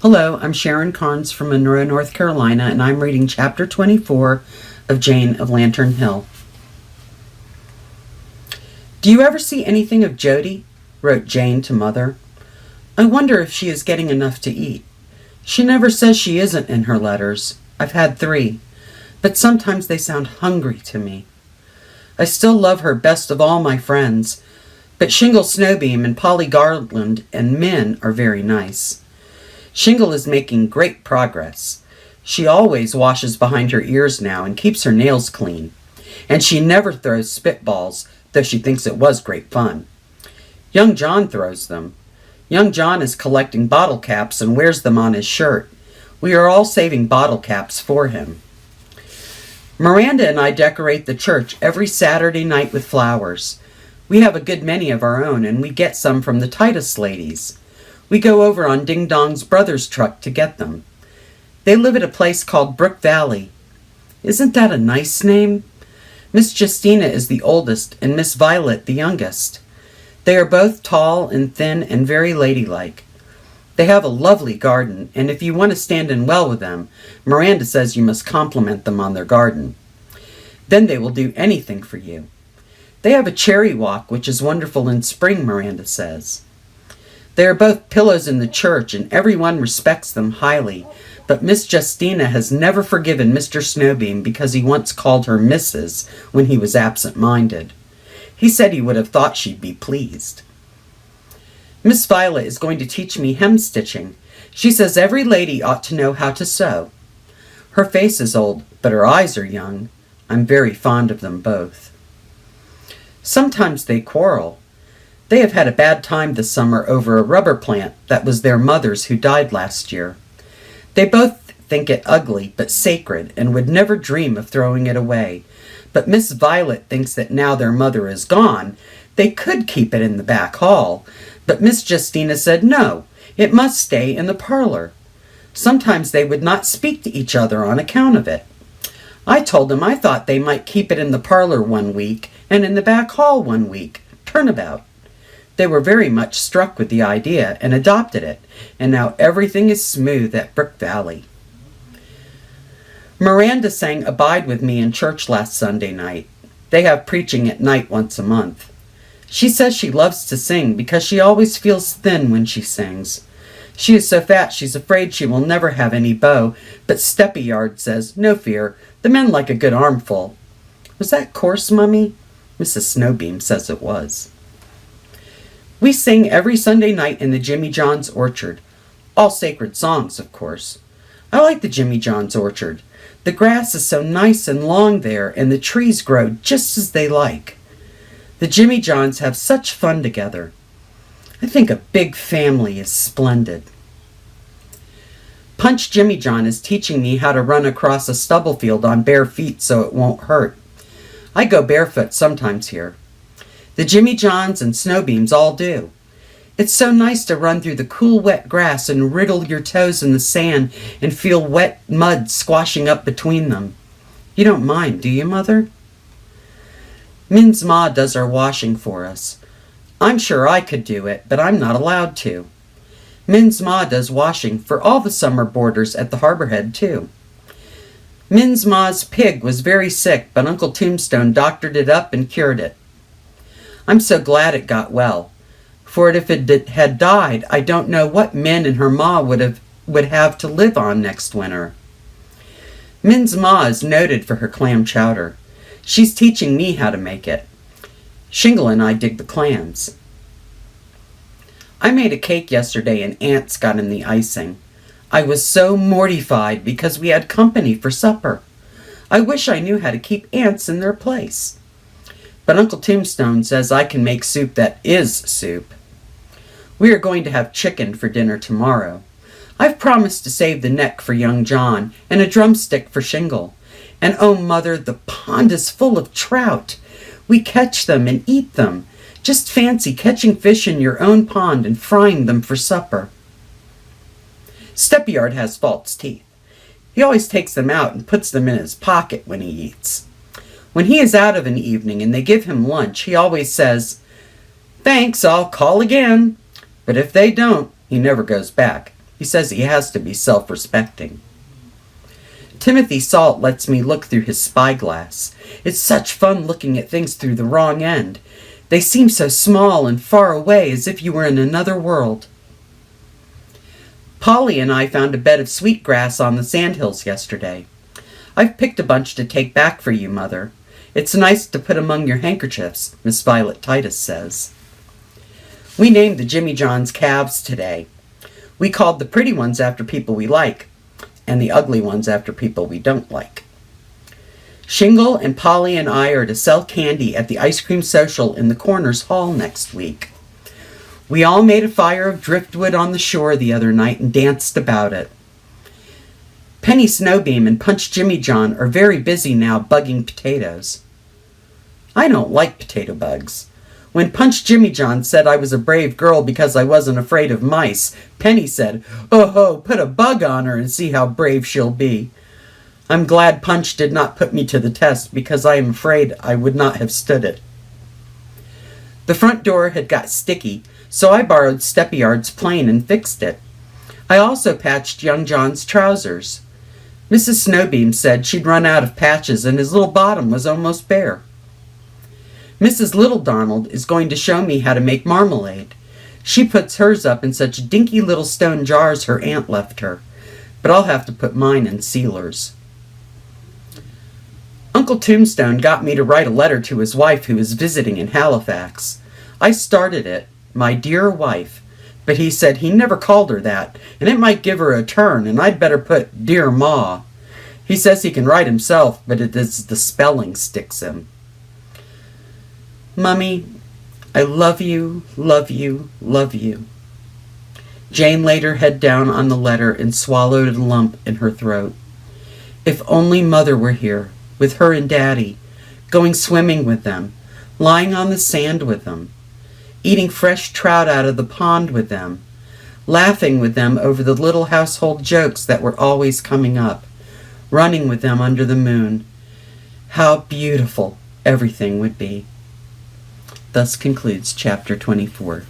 Hello, I'm Sharon Carnes from Monroe, North Carolina, and I'm reading Chapter 24 of Jane of Lantern Hill. "Do you ever see anything of Jody?" wrote Jane to Mother. "I wonder if she is getting enough to eat. She never says she isn't in her letters. I've had 3, but sometimes they sound hungry to me. I still love her best of all my friends, but Shingle Snowbeam and Polly Garland and Min are very nice. Shingle is making great progress. She always washes behind her ears now and keeps her nails clean. And she never throws spitballs, though she thinks it was great fun. Young John throws them. Young John is collecting bottle caps and wears them on his shirt. We are all saving bottle caps for him. Miranda and I decorate the church every Saturday night with flowers. We have a good many of our own, and we get some from the Titus ladies. We go over on Ding Dong's brother's truck to get them. They live at a place called Brook Valley. Isn't that a nice name? Miss Justina is the oldest, and Miss Violet the youngest. They are both tall and thin and very ladylike. They have a lovely garden, and if you want to stand in well with them, Miranda says you must compliment them on their garden. Then they will do anything for you. They have a cherry walk, which is wonderful in spring, Miranda says. They are both pillows in the church, and everyone respects them highly, but Miss Justina has never forgiven Mr. Snowbeam because he once called her Mrs. when he was absent-minded. He said he would have thought she'd be pleased. Miss Violet is going to teach me hem-stitching. She says every lady ought to know how to sew. Her face is old, but her eyes are young. I'm very fond of them both. Sometimes they quarrel. They have had a bad time this summer over a rubber plant that was their mother's who died last year. They both think it ugly but sacred and would never dream of throwing it away. But Miss Violet thinks that now their mother is gone, they could keep it in the back hall. But Miss Justina said no, it must stay in the parlor. Sometimes they would not speak to each other on account of it. I told them I thought they might keep it in the parlor one week and in the back hall one week, turnabout. They were very much struck with the idea and adopted it, and now everything is smooth at Brook Valley. Miranda sang Abide With Me in church last Sunday night. They have preaching at night once a month. She says she loves to sing because she always feels thin when she sings. She is so fat she's afraid she will never have any beau, but Steppyard says, no fear, the men like a good armful. Was that coarse, Mummy? Mrs. Snowbeam says it was. We sing every Sunday night in the Jimmy John's orchard. All sacred songs, of course. I like the Jimmy John's orchard. The grass is so nice and long there, and the trees grow just as they like. The Jimmy Johns have such fun together. I think a big family is splendid. Punch Jimmy John is teaching me how to run across a stubble field on bare feet so it won't hurt. I go barefoot sometimes here. The Jimmy Johns and Snowbeams all do. It's so nice to run through the cool, wet grass and wriggle your toes in the sand and feel wet mud squashing up between them. You don't mind, do you, Mother? Min's Ma does our washing for us. I'm sure I could do it, but I'm not allowed to. Min's Ma does washing for all the summer boarders at the Harborhead, too. Min's Ma's pig was very sick, but Uncle Tombstone doctored it up and cured it. I'm so glad it got well, for if it had died, I don't know what Min and her ma would have to live on next winter. Min's ma is noted for her clam chowder. She's teaching me how to make it. Shingle and I dig the clams. I made a cake yesterday and ants got in the icing. I was so mortified because we had company for supper. I wish I knew how to keep ants in their place. But Uncle Tombstone says I can make soup that is soup. We are going to have chicken for dinner tomorrow. I've promised to save the neck for young John and a drumstick for Shingle. And oh, Mother, the pond is full of trout. We catch them and eat them. Just fancy catching fish in your own pond and frying them for supper. Steppyard has false teeth. He always takes them out and puts them in his pocket when he eats. When he is out of an evening and they give him lunch, he always says, "Thanks, I'll call again." But if they don't, he never goes back. He says he has to be self-respecting. Timothy Salt lets me look through his spyglass. It's such fun looking at things through the wrong end. They seem so small and far away, as if you were in another world. Polly and I found a bed of sweetgrass on the sandhills yesterday. I've picked a bunch to take back for you, Mother. It's nice to put among your handkerchiefs, Miss Violet Titus says. We named the Jimmy John's calves today. We called the pretty ones after people we like, and the ugly ones after people we don't like. Shingle and Polly and I are to sell candy at the ice cream social in the Corners Hall next week. We all made a fire of driftwood on the shore the other night and danced about it. Penny Snowbeam and Punch Jimmy John are very busy now bugging potatoes. I don't like potato bugs. When Punch Jimmy John said I was a brave girl because I wasn't afraid of mice, Penny said, "Oh ho, put a bug on her and see how brave she'll be." I'm glad Punch did not put me to the test because I am afraid I would not have stood it. The front door had got sticky, so I borrowed Steppyard's plane and fixed it. I also patched young John's trousers. Mrs. Snowbeam said she'd run out of patches and his little bottom was almost bare. Mrs. Little Donald is going to show me how to make marmalade. She puts hers up in such dinky little stone jars her aunt left her, but I'll have to put mine in sealers. Uncle Tombstone got me to write a letter to his wife who is visiting in Halifax. I started it, "My dear wife," but he said he never called her that, and it might give her a turn, and I'd better put "Dear Ma." He says he can write himself, but it is the spelling sticks him. Mummy, I love you, love you, love you. Jane laid her head down on the letter and swallowed a lump in her throat. If only Mother were here, with her and Daddy, going swimming with them, lying on the sand with them, eating fresh trout out of the pond with them, laughing with them over the little household jokes that were always coming up, running with them under the moon. How beautiful everything would be. Thus concludes chapter 24.